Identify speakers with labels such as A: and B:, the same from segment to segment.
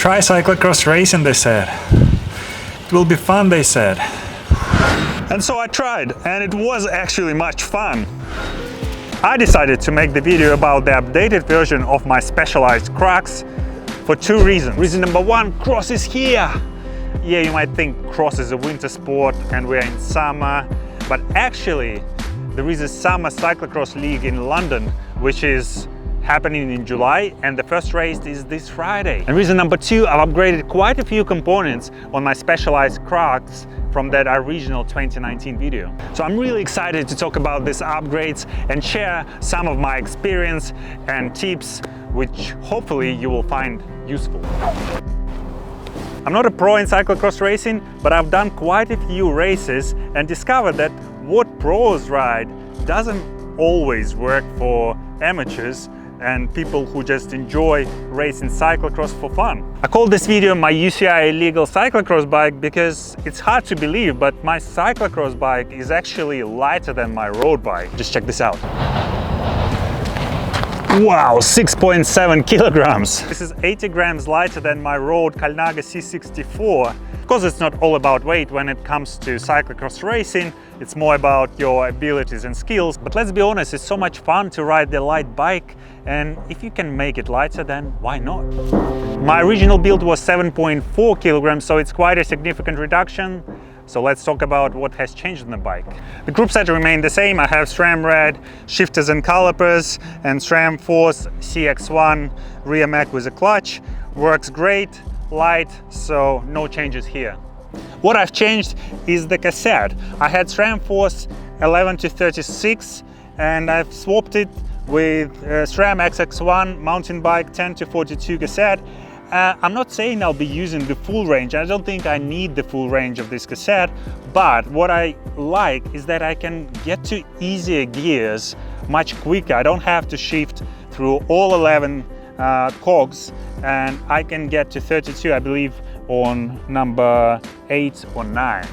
A: Try cyclocross racing, they said. It will be fun, they said. And so I tried, and it was actually much fun. I decided to make the video about the updated version of my Specialized Crux for two reasons. Reason number one, cross is here. Yeah, you might think cross is a winter sport and we're in summer, but actually there is a summer cyclocross league in London, which is happening in July, and the first race is this Friday. And reason number two, I've upgraded quite a few components on my Specialized Crux from that original 2019 video. So I'm really excited to talk about these upgrades and share some of my experience and tips, which hopefully you will find useful. I'm not a pro in cyclocross racing, but I've done quite a few races and discovered that what pros ride doesn't always work for amateurs and people who just enjoy racing cyclocross for fun. I call this video my UCI legal cyclocross bike because it's hard to believe, but my cyclocross bike is actually lighter than my road bike. Just check this out. Wow, 6.7 kilograms. This is 80 grams lighter than my road Colnago C64. Of course, it's not all about weight when it comes to cyclocross racing. It's more about your abilities and skills. But let's be honest, it's so much fun to ride the light bike. And if you can make it lighter, then why not? My original build was 7.4 kilograms, so it's quite a significant reduction. So let's talk about what has changed on the bike. The group set remained the same. I have Sram Red shifters and calipers and Sram Force CX1 rear mech with a clutch. Works great, light, so no changes here. What I've changed is the cassette. I had Sram Force 11 to 36 and I've swapped it with Sram XX1 mountain bike 10 to 42 cassette. I'm not saying I'll be using the full range. I don't think I need the full range of this cassette, but what I like is that I can get to easier gears much quicker. I don't have to shift through all 11 cogs, and I can get to 32, I believe, on number 8 or 9.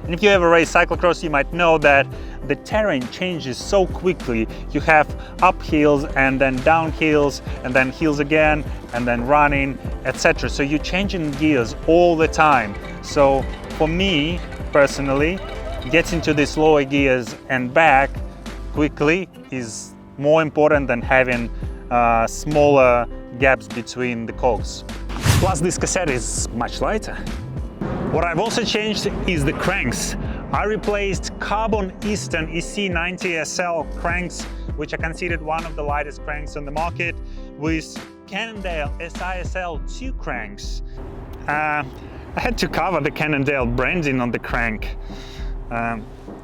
A: And if you ever race cyclocross, you might know that the terrain changes so quickly. You have uphills and then downhills and then hills again and then running, etc. So you're changing gears all the time. So for me personally, getting to these lower gears and back quickly is more important than having smaller gaps between the cogs. Plus, this cassette is much lighter. What I've also changed is the cranks. I replaced carbon Eastern EC90SL cranks, which are considered one of the lightest cranks on the market, with Cannondale SISL 2 cranks. I had to cover the Cannondale branding on the crank.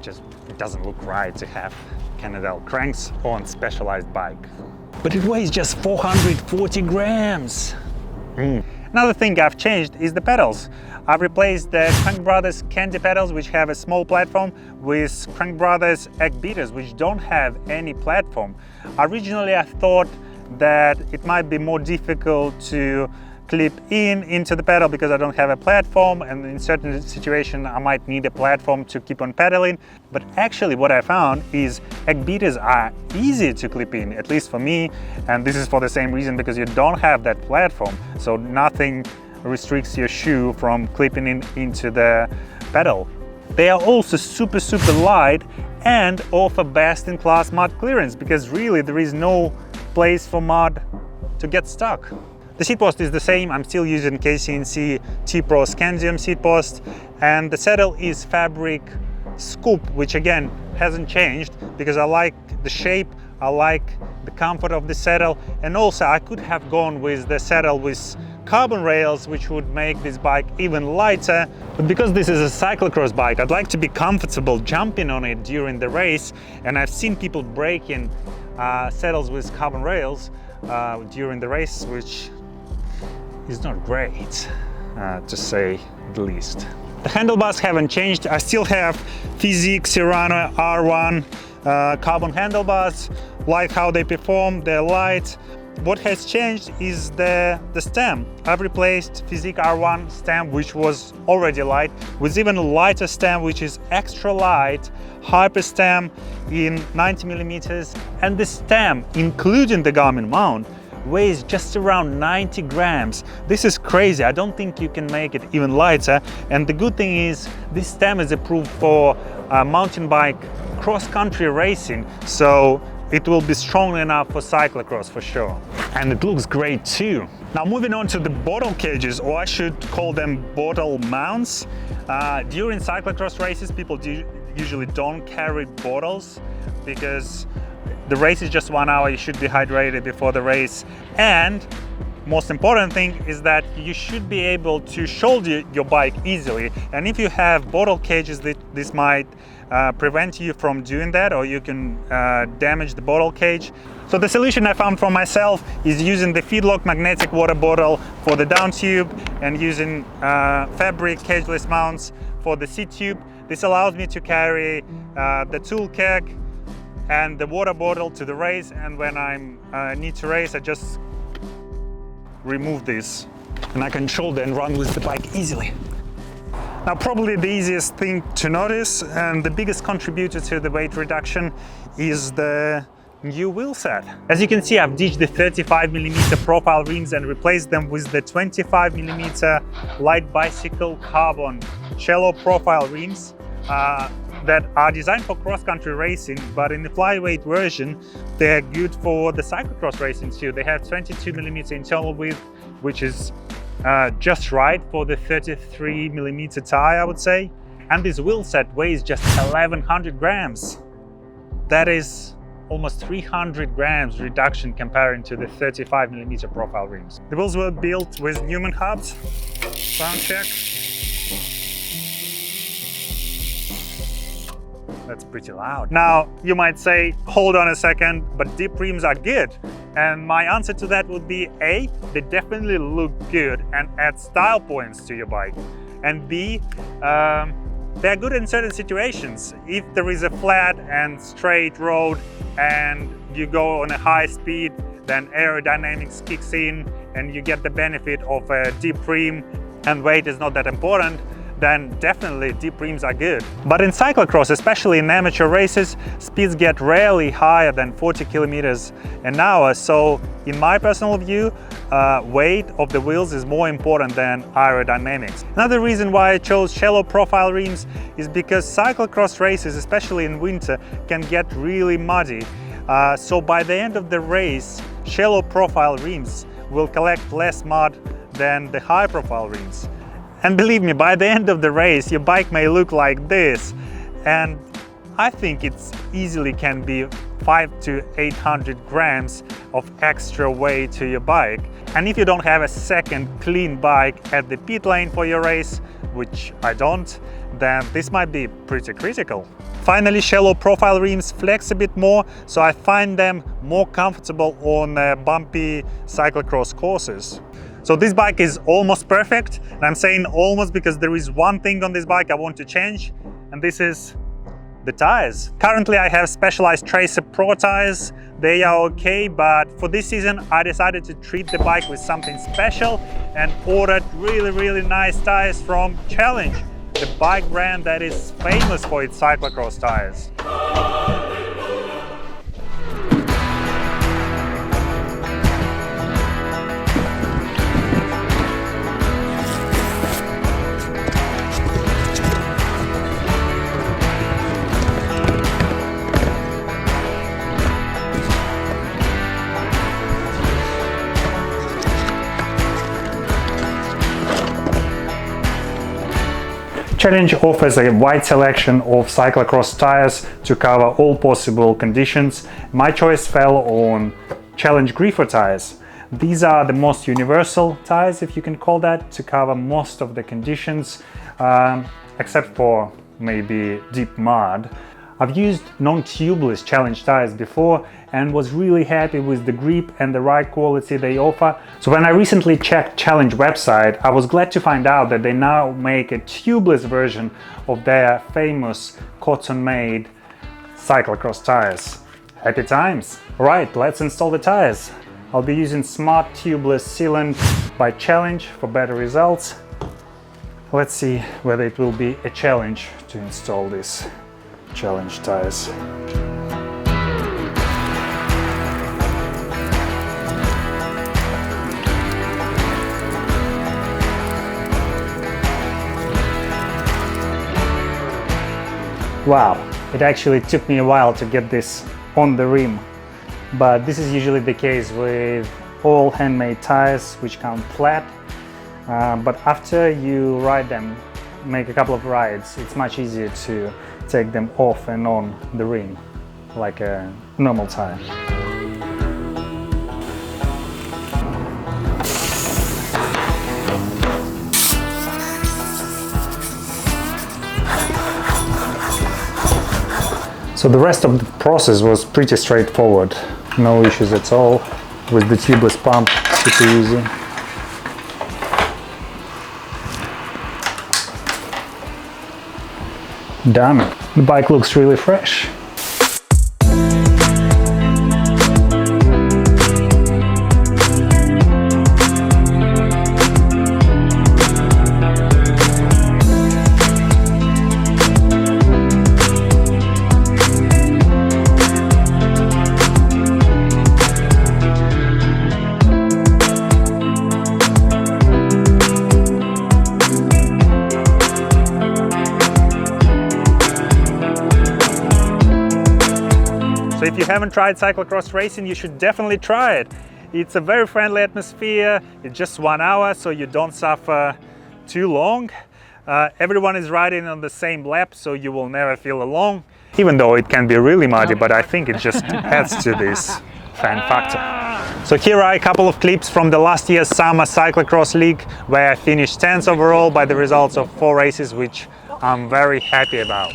A: Just it doesn't look right to have Cannondale cranks on Specialized bike. But it weighs just 440 grams. Another thing I've changed is the pedals. I've replaced the Crankbrothers Candy pedals, which have a small platform, with Crankbrothers Eggbeaters, which don't have any platform. Originally, I thought that it might be more difficult to clip into the pedal because I don't have a platform, and in certain situations I might need a platform to keep on pedaling. But actually what I found is Eggbeaters are easy to clip in, at least for me, and this is for the same reason, because you don't have that platform, so nothing restricts your shoe from clipping into the pedal. They are also super light and offer best-in-class mud clearance, because really there is no place for mud to get stuck. The seat post is the same. I'm still using KCNC T-Pro Scandium seat post, and the saddle is fabric scoop, which again hasn't changed because I like the shape, I like the comfort of the saddle, and also I could have gone with the saddle with carbon rails, which would make this bike even lighter. But because this is a cyclocross bike, I'd like to be comfortable jumping on it during the race, and I've seen people breaking saddles with carbon rails during the race, which is not great, to say the least. The handlebars haven't changed. I still have Fizik Cyrano R1 carbon handlebars. Like how they perform, they're light. What has changed is the stem. I've replaced Fizik R1 stem, which was already light, with even a lighter stem, which is extra light, hyper stem in 90 millimeters. And the stem, including the Garmin mount, weighs just around 90 grams. This is crazy. I don't think you can make it even lighter. And the good thing is this stem is approved for mountain bike cross-country racing, so it will be strong enough for cyclocross for sure. And it looks great too. Now moving on to the bottle cages, or I should call them bottle mounts. During cyclocross races, people usually don't carry bottles because the race is just 1 hour. You should be hydrated before the race. And most important thing is that you should be able to shoulder your bike easily. And if you have bottle cages, this might prevent you from doing that, or you can damage the bottle cage. So the solution I found for myself is using the Feedlock magnetic water bottle for the down tube and using fabric cageless mounts for the seat tube. This allows me to carry the tool keg and the water bottle to the race, and when I need to race, I just remove this and I can shoulder and run with the bike easily. Now, probably the easiest thing to notice and the biggest contributor to the weight reduction is the new wheel set. As you can see, I've ditched the 35mm profile rims and replaced them with the 25mm Lightbicycle carbon shallow profile rims that are designed for cross-country racing, but in the flyweight version, they're good for the cyclocross racing too. They have 22mm internal width, which is just right for the 33mm tire, I would say. And this wheel set weighs just 1100 grams. That is almost 300 grams reduction comparing to the 35mm profile rims. The wheels were built with Newmen hubs. Sound check. That's pretty loud. Now, you might say, hold on a second, but deep rims are good. And my answer to that would be A, they definitely look good and add style points to your bike. And B, they're good in certain situations. If there is a flat and straight road and you go on a high speed, then aerodynamics kicks in and you get the benefit of a deep rim and weight is not that important, then definitely deep rims are good. But in cyclocross, especially in amateur races, speeds get rarely higher than 40 kilometers an hour. So in my personal view, weight of the wheels is more important than aerodynamics. Another reason why I chose shallow profile rims is because cyclocross races, especially in winter, can get really muddy. So by the end of the race, shallow profile rims will collect less mud than the high profile rims. And believe me, by the end of the race, your bike may look like this. And I think it's easily can be 500 to 800 grams of extra weight to your bike. And if you don't have a second clean bike at the pit lane for your race, which I don't, then this might be pretty critical. Finally, shallow profile rims flex a bit more, so I find them more comfortable on bumpy cyclocross courses. So this bike is almost perfect, and I'm saying almost because there is one thing on this bike I want to change, and this is the tires. Currently I have Specialized Tracer Pro tires. They are okay, but for this season I decided to treat the bike with something special and ordered really nice tires from Challenge, the bike brand that is famous for its cyclocross tires. Challenge offers a wide selection of cyclocross tires to cover all possible conditions. My choice fell on Challenge Grifo tires. These are the most universal tires, if you can call that, to cover most of the conditions, except for maybe deep mud. I've used non-tubeless Challenge tires before and was really happy with the grip and the ride quality they offer. So when I recently checked Challenge website, I was glad to find out that they now make a tubeless version of their famous cotton-made cyclocross tires. Happy times! Alright, let's install the tires. I'll be using Smart Tubeless Sealant by Challenge for better results. Let's see whether it will be a challenge to install this Challenge tires. wow, it actually took me a while to get this on the rim. But this is usually the case with all handmade tires which come flat. But after you ride them, make a couple of rides, it's much easier to take them off and on the rim like a normal tire. So the rest of the process was pretty straightforward, no issues at all with the tubeless pump, super easy. Done. The bike looks really fresh. So if you haven't tried cyclocross racing, you should definitely try it. It's a very friendly atmosphere, it's just 1 hour, so you don't suffer too long. Everyone is riding on the same lap, so you will never feel alone. Even though it can be really muddy, but I think it just adds to this fan factor. So here are a couple of clips from the last year's Summer Cyclocross League, where I finished 10th overall by the results of 4 races, which I'm very happy about.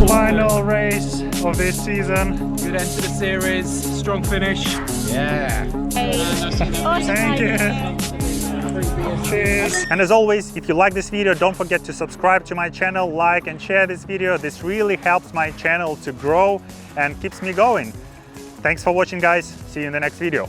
A: Final race of this season.
B: Good end to the series, strong finish. Yeah.
A: Thank you. Cheers. And as always, if you like this video, don't forget to subscribe to my channel, like and share this video. This really helps my channel to grow and keeps me going. Thanks for watching, guys. See you in the next video.